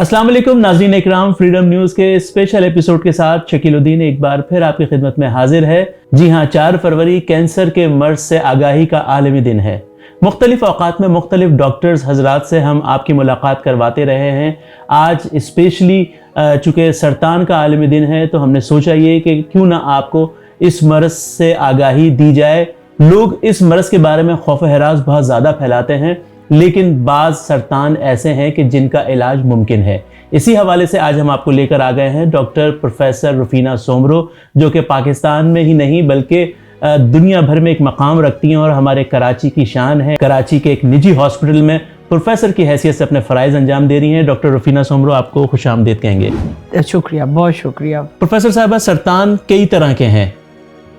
अस्सलाम वालेकुम नाज़रीन इकराम, फ्रीडम न्यूज़ के स्पेशल एपिसोड के साथ शकील उद्दीन एक बार फिर आपकी खिदमत में हाजिर है। जी हाँ, 4 फरवरी कैंसर के मर्ज से आगाही का आलमी दिन है। मुख्तलिफ औकात में मुख्तलिफ डॉक्टर्स हजरात से हम आपकी मुलाकात करवाते रहे हैं। आज स्पेशली चूँकि सरतान का आलमी दिन है तो हमने सोचा ये कि क्यों ना आपको इस मर्ज से आगाही दी जाए। लोग इस मर्ज के बारे में खौफ हरास बहुत ज़्यादा फैलाते हैं, लेकिन बाज़ सरतान ऐसे हैं कि जिनका इलाज मुमकिन है। इसी हवाले से आज हम आपको लेकर आ गए हैं डॉक्टर प्रोफेसर रुफीना सोमरो, जो कि पाकिस्तान में ही नहीं बल्कि दुनिया भर में एक मकाम रखती हैं और हमारे कराची की शान है। कराची के एक निजी हॉस्पिटल में प्रोफेसर की हैसियत से अपने फ़राइज़ अंजाम दे रही हैं। डॉक्टर रुफीना सोमरो, आपको खुशामदीद कहेंगे। शुक्रिया, बहुत शुक्रिया। प्रोफेसर साहबा, सरतान कई तरह के हैं,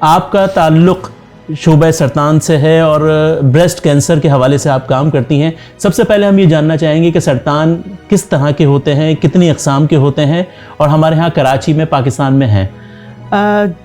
आपका ताल्लुक़ शोबा सरतान से है और ब्रेस्ट कैंसर के हवाले से आप काम करती हैं। सबसे पहले हम ये जानना चाहेंगे कि सरतान किस तरह के होते हैं, कितनी अक़साम के होते हैं और हमारे यहाँ कराची में पाकिस्तान में हैं?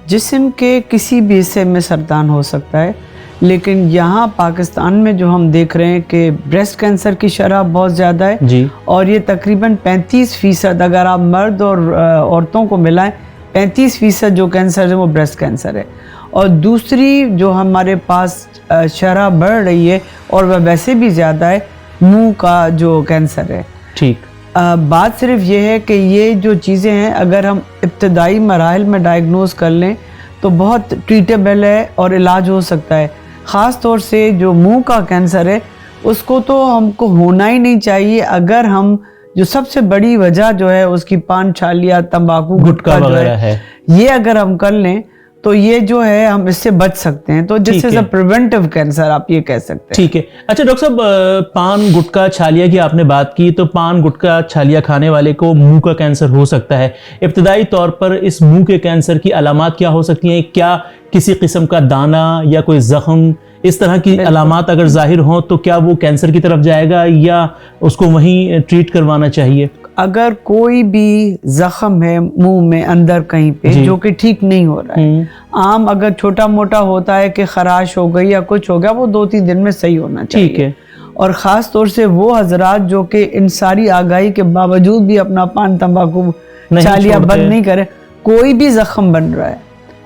जिस्म के किसी भी हिस्से में सरतान हो सकता है, लेकिन यहाँ पाकिस्तान में जो हम देख रहे हैं कि ब्रेस्ट कैंसर की शरह बहुत ज़्यादा है जी। और ये तकरीबन 35% अगर आप मर्द और औरतों को मिलाएं, 35% जो कैंसर है वो ब्रेस्ट कैंसर है। और दूसरी जो हमारे पास शरह बढ़ रही है और वह वैसे भी ज़्यादा है, मुंह का जो कैंसर है। ठीक, बात सिर्फ ये है कि ये जो चीज़ें हैं अगर हम इब्तदाई मराहिल में डायग्नोज कर लें तो बहुत ट्रीटेबल है और इलाज हो सकता है। ख़ास तौर से जो मुंह का कैंसर है उसको तो हमको होना ही नहीं चाहिए। अगर हम जो सबसे बड़ी वजह जो है उसकी पान छालिया, तंबाकू, गुटखा जो है, ये अगर हम कर लें तो ये जो है हम इससे बच सकते हैं। तो this is a preventive cancer, आप ये कह सकते हैं। ठीक है। अच्छा डॉक्टर साहब, पान गुटखा छालिया की आपने बात की, तो पान गुटखा छालिया खाने वाले को मुंह का कैंसर हो सकता है। इब्तदाई तौर पर इस मुंह के कैंसर की अलामात क्या हो सकती हैं? क्या किसी किस्म का दाना या कोई जख्म, इस तरह की अलामात अगर जाहिर हों तो क्या वो कैंसर की तरफ जाएगा या उसको वहीं ट्रीट करवाना चाहिए? अगर कोई भी जख्म है मुंह में अंदर कहीं पे जो कि ठीक नहीं हो रहा है, आम अगर छोटा मोटा होता है कि खराश हो गई या कुछ हो गया, वो 2-3 दिन में सही होना चाहिए। ठीक है। और ख़ास तौर से वो हजरात जो कि इन सारी आगाही के बावजूद भी अपना पान तंबाकू छालिया बंद नहीं करे, कोई भी जख्म बन रहा है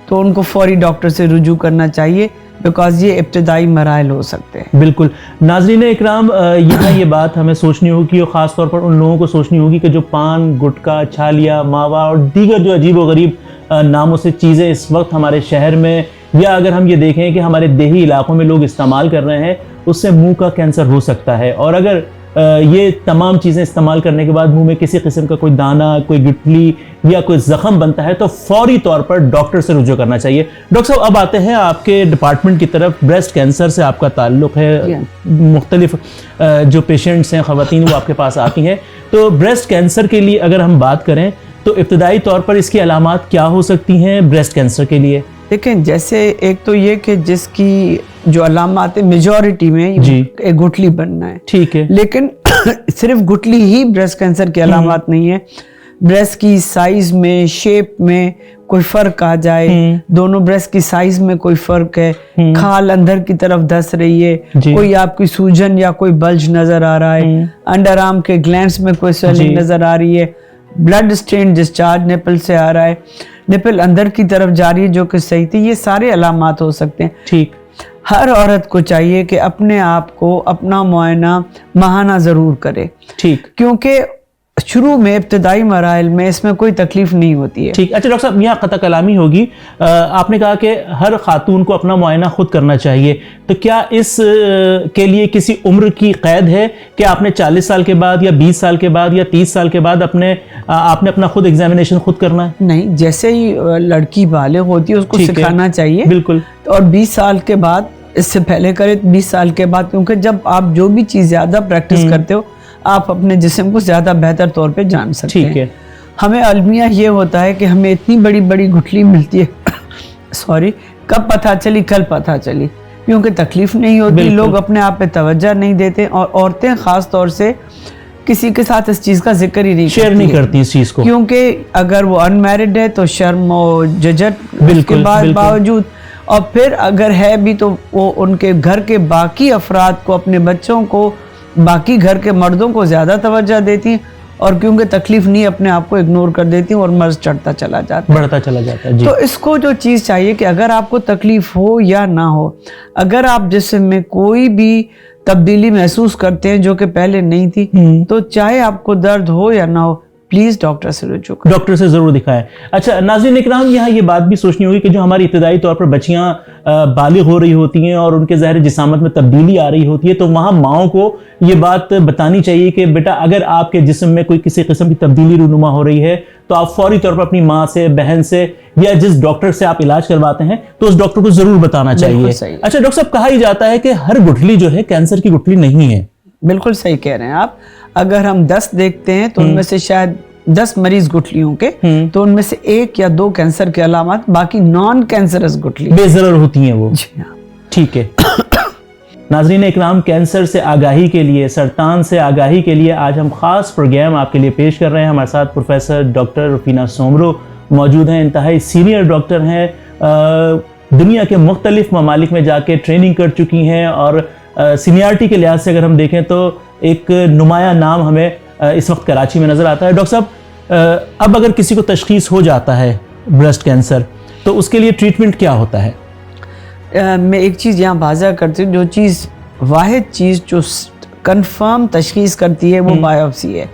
तो उनको फौरी डॉक्टर से रुजू करना चाहिए, बिकॉज ये इब्तदाई मराइल हो सकते हैं। बिल्कुल। नाज़रीन इकराम, यहाँ ये बात हमें सोचनी होगी और ख़ास तौर पर उन लोगों को सोचनी होगी कि जो पान गुटखा छालिया मावा और दीगर जो अजीब व गरीब नामों से चीज़ें इस वक्त हमारे शहर में या अगर हम ये देखें कि हमारे देही इलाकों में लोग इस्तेमाल कर रहे हैं, उससे मुंह का कैंसर हो सकता है। और अगर ये तमाम चीज़ें इस्तेमाल करने के बाद मुंह में किसी किस्म का कोई दाना, कोई गुठली या कोई जख्म बनता है तो फौरी तौर पर डॉक्टर से रुजू करना चाहिए। डॉक्टर साहब, अब आते हैं आपके डिपार्टमेंट की तरफ। ब्रेस्ट कैंसर से आपका ताल्लुक़ है, मुख्तलिफ जो पेशेंट्स हैं, ख़वातीन, वो आपके पास आती हैं। तो ब्रेस्ट कैंसर के लिए अगर हम बात करें तो इब्तदाई तौर पर इसकी अलामात क्या हो सकती हैं ब्रेस्ट कैंसर के लिए? देखें, जैसे एक तो ये कि जिसकी जो अलामात है मेजॉरिटी में एक गुठली बनना है। ठीक है। लेकिन सिर्फ गुठली ही ब्रेस्ट कैंसर की अलामात नहीं है। ब्रेस्ट की साइज में, शेप में कोई फर्क आ जाए, दोनों ब्रेस्ट की साइज में कोई फर्क है, खाल अंदर की तरफ धस रही है, कोई आपकी सूजन या कोई बल्ज नजर आ रहा है, अंडर आर्म के ग्लैंड्स में कोई स्वेलिंग नजर आ रही है, ब्लड स्टेन डिस्चार्ज निपल से आ रहा है, निपल अंदर की तरफ जा रही है जो कि सही थी, ये सारे अलामात हो सकते हैं। ठीक। हर औरत को चाहिए कि अपने आप को अपना मुआयना माहाना ज़रूर करे। ठीक। क्योंकि शुरू में इब्तदाई मराइल में इसमें कोई तकलीफ नहीं होती है। ठीक। अच्छा डॉक्टर साहब, यहाँ क़ता कलामी होगी। आपने कहा कि हर खातून को अपना मुआयना खुद करना चाहिए, तो क्या इस के लिए किसी उम्र की कैद है कि आपने 40 साल के बाद या 20 साल के बाद या 30 साल के बाद आपने अपना खुद एग्जामिनेशन खुद करना है? नहीं, जैसे ही लड़की बालिग होती है उसको सिखाना चाहिए। बिल्कुल। और 20 साल के बाद, इससे पहले करे 20 साल के बाद, क्योंकि जब आप जो भी चीज़ ज़्यादा प्रैक्टिस करते हो आप अपने जिस्म को ज़्यादा बेहतर तौर पे जान सकते हैं। ठीक है। ہمیں المیہ یہ ہوتا ہے کہ ہمیں اتنی بڑی بڑی گٹھلی ملتی ہے کب پتہ چلی، کل پتہ چلی، کیونکہ تکلیف نہیں ہوتی، لوگ اپنے آپ پہ توجہ نہیں دیتے، اور عورتیں خاص طور سے کسی کے ساتھ اس چیز کا ذکر ہی نہیں شیئر نہیں کرتی اس چیز کو، کیونکہ اگر وہ ان میرڈ ہے تو شرم و ججت اس کے باوجود، اور پھر اگر ہے بھی تو وہ ان کے گھر کے باقی افراد کو، اپنے بچوں کو، باقی گھر کے مردوں کو زیادہ توجہ دیتی ہیں، اور کیونکہ تکلیف نہیں اپنے آپ کو اگنور کر دیتی ہیں اور مرض چڑھتا چلا جاتا ہے، بڑھتا چلا جاتا ہے۔ تو اس کو جو چیز چاہیے کہ اگر آپ کو تکلیف ہو یا نہ ہو، اگر آپ جسم میں کوئی بھی تبدیلی محسوس کرتے ہیں جو کہ پہلے نہیں تھی، تو چاہے آپ کو درد ہو یا نہ ہو، پلیز ڈاکٹر سے رجوع کریں، ڈاکٹر سے ضرور دکھائیں۔ اچھا ناظرین اکرام، یہاں یہ بات بھی سوچنی ہوگی کہ جو ہماری ابتدائی طور پر بچیاں بالغ ہو رہی ہوتی ہیں اور ان کے ظاہر جسامت میں تبدیلی آ رہی ہوتی ہے، تو وہاں ماؤں کو یہ بات بتانی چاہیے کہ بیٹا اگر آپ کے جسم میں کوئی کسی قسم کی تبدیلی رونما ہو رہی ہے تو آپ فوری طور پر اپنی ماں سے، بہن سے، یا جس ڈاکٹر سے آپ علاج کرواتے ہیں تو اس ڈاکٹر کو ضرور بتانا چاہیے۔ اچھا ڈاکٹر صاحب، کہا ہی جاتا ہے کہ ہر گٹھلی جو ہے کینسر کی گٹھلی نہیں ہے۔ بالکل صحیح کہہ رہے ہیں آپ، اگر ہم 10 دیکھتے ہیں تو ان میں سے شاید 10 مریض گٹھلیوں کے، تو ان میں سے 1 یا 2 کینسر کے علامات، باقی نان کینسرس گٹھلی بے ضرر ہوتی ہیں وہ۔ جی ہاں، ٹھیک ہے ناظرین اکرام، کینسر سے آگاہی کے لیے، سرطان سے آگاہی کے لیے آج ہم خاص پروگرام آپ کے لیے پیش کر رہے ہیں۔ ہمارے ساتھ پروفیسر ڈاکٹر رفینہ سومرو موجود ہیں، انتہائی سینئر ڈاکٹر ہیں، دنیا کے مختلف ممالک میں جا کے ٹریننگ کر چکی ہیں، اور سینیارٹی کے لحاظ سے اگر ہم دیکھیں تو ایک نمایاں نام ہمیں اس وقت کراچی میں نظر آتا ہے۔ ڈاکٹر صاحب، اب اگر کسی کو تشخیص ہو جاتا ہے بریسٹ کینسر تو اس کے لیے ٹریٹمنٹ کیا ہوتا ہے؟ میں ایک چیز یہاں واضح کرتی ہوں، واحد چیز جو کنفرم تشخیص کرتی ہے وہ بایوپسی ہے،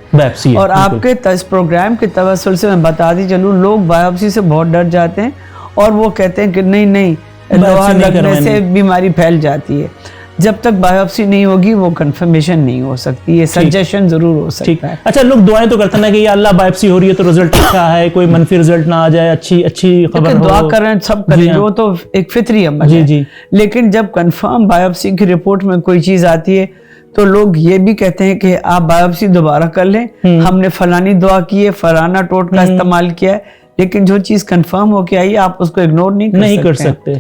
اور آپ کے اس پروگرام کے توسل سے میں بتا دی چلوں، لوگ بایوپسی سے بہت ڈر جاتے ہیں اور وہ کہتے ہیں کہ نہیں لوہا لگنے سے بیماری پھیل جاتی ہے۔ جب تک بایوپسی نہیں ہوگی وہ کنفرمیشن نہیں ہو سکتی، یہ سجیشن ضرور ہو سکتا ہے۔ اچھا، لوگ دعائیں تو کرتے ہیں کہ یا اللہ بایوپسی ہو رہی ہے تو رزلٹ اچھا ہے، کوئی منفی رزلٹ نہ آ جائے، اچھی خبر ہو۔ دعا کر رہے ہیں، سب کریں گے، وہ تو ایک فطری عمل ہے، لیکن جب کنفرم بایوپسی کی رپورٹ میں کوئی چیز آتی ہے تو لوگ یہ بھی کہتے ہیں کہ آپ بایوپسی دوبارہ کر لیں، ہم نے فلانی دعا کی ہے، فلانا ٹوٹکا استعمال کیا ہے، لیکن جو چیز کنفرم ہو کے آئی آپ اس کو اگنور نہیں کر سکتے۔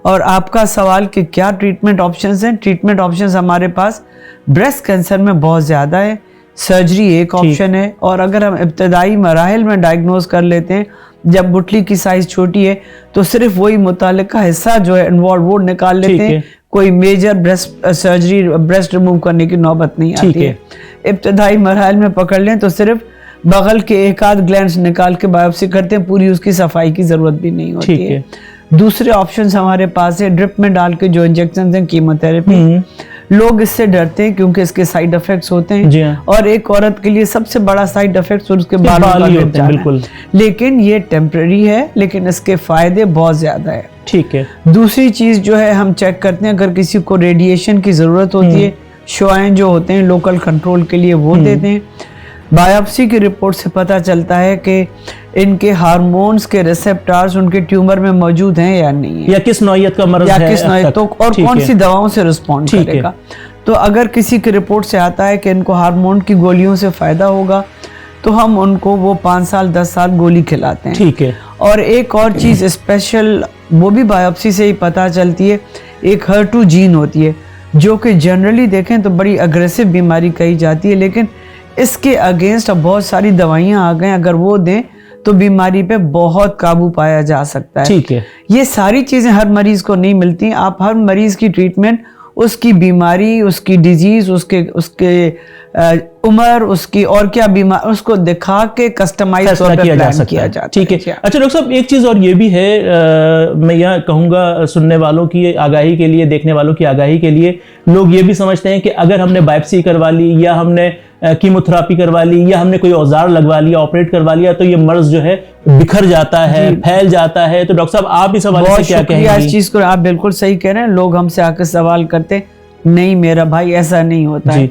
اور آپ کا سوال کہ کیا ٹریٹمنٹ آپشنز ہیں، ٹریٹمنٹ آپشنز ہمارے پاس بریسٹ کینسر میں بہت زیادہ ہے۔ سرجری ایک آپشن ہے، اور اگر ہم ابتدائی مراحل میں ڈائگنوز کر لیتے ہیں، جب گٹھلی کی سائز چھوٹی ہے تو صرف وہی متعلقہ حصہ جو ہے انوالو وہ نکال لیتے ہیں، کوئی major breast surgery breast remove کرنے کی نوبت نہیں آتی ہے۔ ابتدائی مراحل میں پکڑ لیں تو صرف بغل کے ایک آدھ گلینڈز نکال کے بایوپسی کرتے ہیں، پوری اس کی صفائی کی ضرورت بھی نہیں ہوتی ہے۔ دوسرے آپشنز ہمارے پاس ہے، ڈرپ میں ڈال کے جو انجیکشنز ہیں، کیموتھیراپی، لوگ اس سے ڈرتے ہیں کیونکہ اس کے سائیڈ ایفیکٹس ہوتے ہیں، اور ایک عورت کے لیے سب سے بڑا سائیڈ ایفیکٹس اس کے بالوں کا گر جانا ہے، لیکن یہ ٹیمپرری ہے، لیکن اس کے فائدے بہت زیادہ ہے۔ ٹھیک ہے۔ دوسری چیز جو ہے ہم چیک کرتے ہیں، اگر کسی کو ریڈیشن کی ضرورت ہوتی ہے، شعاعیں جو ہوتے ہیں لوکل کنٹرول کے لیے وہ دیتے ہیں۔ بایوپسی کی رپورٹ سے پتہ چلتا ہے کہ ان کے ہارمونز کے ریسپٹارز ان کے ٹیومر میں موجود ہیں یا نہیں ہے، یا کس نوعیت کا مرض ہے، یا کس نوعیت، اور کون سی دواؤں سے رسپونڈ کرے گا۔ تو اگر کسی کی رپورٹ سے آتا ہے کہ ان کو ہارمون کی گولیوں سے فائدہ ہوگا تو ہم ان کو وہ 5 سال 10 سال گولی کھلاتے ہیں۔ ٹھیک ہے۔ اور ایک اور چیز اسپیشل، وہ بھی بایوپسی سے ہی پتہ چلتی ہے، ایک HER2 جین ہوتی ہے جو کہ جنرلی دیکھیں تو بڑی اگریسو بیماری کہی جاتی ہے، لیکن اس کے اگینسٹ اب بہت ساری دوائیاں آ گئیں، اگر وہ دیں تو بیماری پہ بہت قابو پایا جا سکتا ہے۔ ٹھیک ہے۔ یہ ساری چیزیں ہر مریض کو نہیں ملتی، آپ ہر مریض کی ٹریٹمنٹ اس کی بیماری، اس کی ڈیزیز، اس کے عمر، اس کی اور کیا بیمار، اس کو دکھا کے کسٹمائز طور پہ پلان کیا جاتا ہے۔ ٹھیک ہے۔ اچھا ڈاکٹر صاحب، ایک چیز اور یہ بھی ہے، میں یہ کہوں گا سننے والوں کی آگاہی کے لیے، دیکھنے والوں کی آگاہی کے لیے، لوگ یہ بھی سمجھتے ہیں کہ اگر ہم نے بایوپسی کروا لی، یا ہم نے کیموتھراپی کروا لی، یا ہم نے کوئی اوزار لگوا لیا، آپریٹ کروا لیا، تو یہ مرض جو ہے بکھر جاتا ہے، پھیل جاتا ہے۔ تو ڈاکٹر صاحب آپ اس حوالے سے کیا کہیں گے؟ اس چیز کو آپ بالکل صحیح کہہ رہے ہیں، لوگ ہم سے آ کے سوال کرتے نہیں میرا بھائی ایسا نہیں ہوتا ہے۔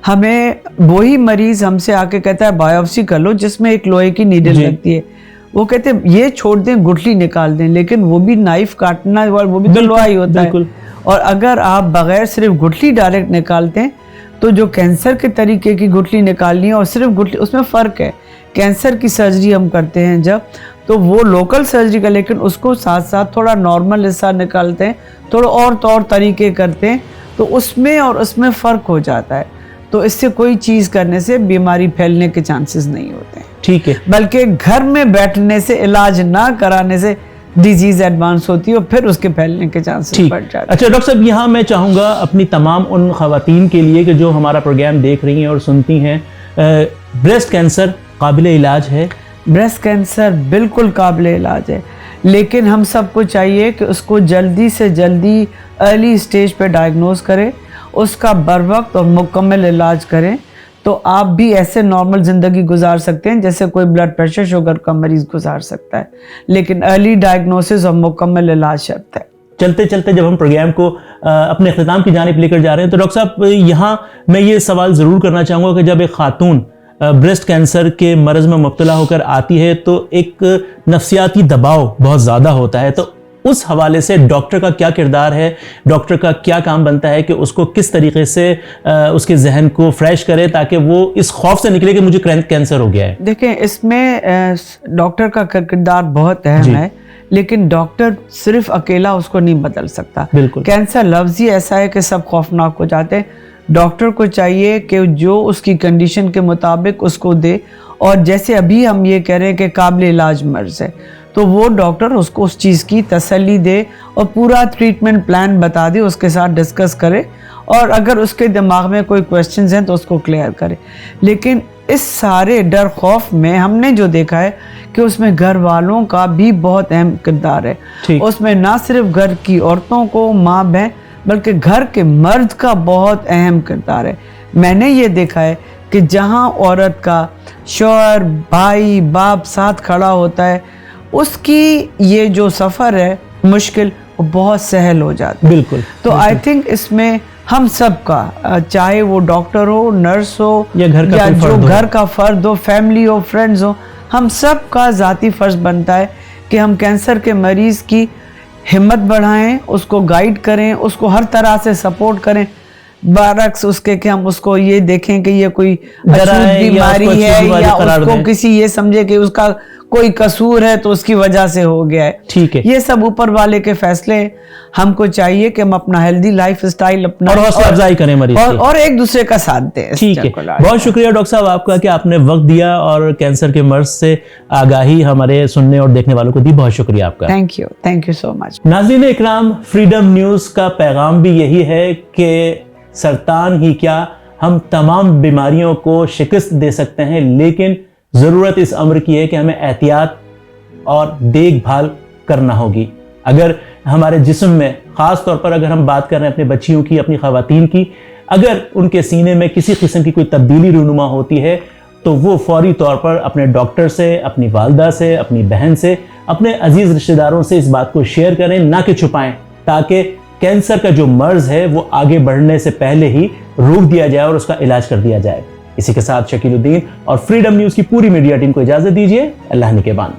ہمیں وہی مریض ہم سے آ کے کہتا ہے بایوپسی کر لو جس میں ایک لوہے کی نیڈل لگتی ہے، وہ کہتے ہیں یہ چھوڑ دیں، گٹھلی نکال دیں، لیکن وہ بھی نائف کاٹنا، وہ بھی تو لوہا ہی ہوتا ہے۔ اور اگر آپ بغیر صرف گٹھلی ڈائریکٹ نکالتے ہیں تو جو کینسر کے طریقے کی گٹھلی نکالنی ہے اور صرف گٹھلی، اس میں فرق ہے कैंसर की सर्जरी हम करते हैं जब, तो वो लोकल सर्जरी का, लेकिन उसको साथ साथ थोड़ा नॉर्मल हिस्सा निकालते हैं, थोड़ा और तौर तरीके करते हैं, तो उसमें और उसमें फ़र्क हो जाता है। तो इससे कोई चीज़ करने से बीमारी फैलने के चांसेस नहीं होते हैं। ठीक है, बल्कि घर में बैठने से, इलाज ना कराने से डिजीज एडवांस होती है और फिर उसके फैलने के चांसेस बढ़ जाते हैं। अच्छा डॉक्टर साहब, यहाँ मैं चाहूँगा अपनी तमाम उन ख़वातीन के लिए कि जो हमारा प्रोग्राम देख रही हैं और सुनती हैं, ब्रेस्ट कैंसर काबिल इलाज है? ब्रेस्ट कैंसर बिल्कुल काबिल इलाज है, लेकिन हम सबको चाहिए कि उसको जल्दी से जल्दी अर्ली स्टेज पे डायग्नोज करें, उसका बर वक्त और मुकम्मल इलाज करें, तो आप भी ऐसे नॉर्मल ज़िंदगी गुजार सकते हैं जैसे कोई ब्लड प्रेशर शुगर का मरीज़ गुजार सकता है, लेकिन अर्ली डायग्नोसिस और मुकम्मल इलाज शर्त है। चलते चलते जब हम प्रोग्राम को अपने इख्तिताम की जानिब लेकर जा रहे हैं, तो डॉक्टर साहब यहाँ मैं ये सवाल ज़रूर करना चाहूँगा कि जब एक खातून ब्रेस्ट कैंसर के मरज़ में मुब्तला होकर आती है तो एक नफ्सियाती दबाव बहुत ज़्यादा होता है, तो उस हवाले से डॉक्टर का क्या किरदार है, डॉक्टर का क्या काम बनता है कि उसको किस तरीके से उसके जहन को फ्रेश करे ताकि वो इस खौफ से निकले कि मुझे कैंसर हो गया है? देखें, इसमें डॉक्टर का किरदार बहुत अहम है, लेकिन डॉक्टर सिर्फ अकेला उसको नहीं बदल सकता। बिल्कुल। कैंसर लफ्ज़ ही ऐसा है कि सब खौफनाक हो जाते हैं। डॉक्टर को चाहिए कि जो उसकी कंडीशन के मुताबिक उसको दे, और जैसे अभी हम ये कह रहे हैं कि काबिल इलाज मर्ज़ है, तो वो डॉक्टर उसको उस चीज़ की तसल्ली दे और पूरा ट्रीटमेंट प्लान बता दे, उसके साथ डिस्कस करे, और अगर उसके दिमाग में कोई क्वेश्चंस हैं तो उसको क्लियर करे। लेकिन इस सारे डर खौफ में हमने जो देखा है कि उसमें घर वालों का भी बहुत अहम किरदार है। उसमें ना सिर्फ घर की औरतों को, माँ बहन, बल्कि घर के मर्द का बहुत अहम किरदार है। मैंने ये देखा है कि जहाँ औरत का शौहर, भाई, बाप साथ खड़ा होता है, उसकी ये जो सफ़र है मुश्किल, वो बहुत सहल हो जाता है। बिल्कुल। तो आई थिंक इसमें हम सब का, चाहे वो डॉक्टर हो, नर्स हो, या जो घर का फर्द हो, फैमिली हो, फ्रेंड्स हो, हम सब का ज़ाती फ़र्ज़ बनता है कि हम कैंसर के मरीज़ की हिम्मत बढ़ाएं, उसको गाइड करें, उसको हर तरह से सपोर्ट करें, बरक्स उसके कि हम उसको ये देखें कि ये कोई अछूत बीमारी है या उसको किसी ये समझे कि उसका कोई कसूर है तो उसकी वजह से हो गया है। ठीक है, ये सब ऊपर वाले के फैसले। हमको चाहिए कि हम अपना हेल्दी लाइफ स्टाइल अपना और हौसला अफजाई करें मरीज और एक दूसरे का साथ दें। ठीक है, बहुत शुक्रिया डॉक्टर साहब आपका कि आपने वक्त दिया और कैंसर के मर्ज से आगाही हमारे सुनने और देखने वालों को दी। बहुत शुक्रिया आपका। Thank you so much. नाज़रीन इकराम, फ्रीडम न्यूज़ का पैगाम भी यही है कि सरतान ही क्या, हम तमाम बीमारियों को शिकस्त दे सकते हैं, लेकिन ज़रूरत इस अम्र की है कि हमें एहतियात और देखभाल करना होगी। अगर हमारे जिस्म में, ख़ास तौर पर अगर हम बात कर रहे हैं अपने बच्चियों की, अपनी ख़वातीन की, अगर उनके सीने में किसी किस्म की कोई तब्दीली रूनुमा होती है तो वो फौरी तौर पर अपने डॉक्टर से, अपनी वालदा से, अपनी बहन से, अपने अजीज़ रिश्तेदारों से इस बात को शेयर करें, ना कि छुपाएं, ताकि कैंसर का जो मर्ज़ है वो आगे बढ़ने से पहले ही रोक दिया जाए और उसका इलाज कर दिया जाए। इसी के साथ शकीलुद्दीन और फ्रीडम न्यूज़ की पूरी मीडिया टीम को इजाज़त दीजिए। अल्लाह निगहबान।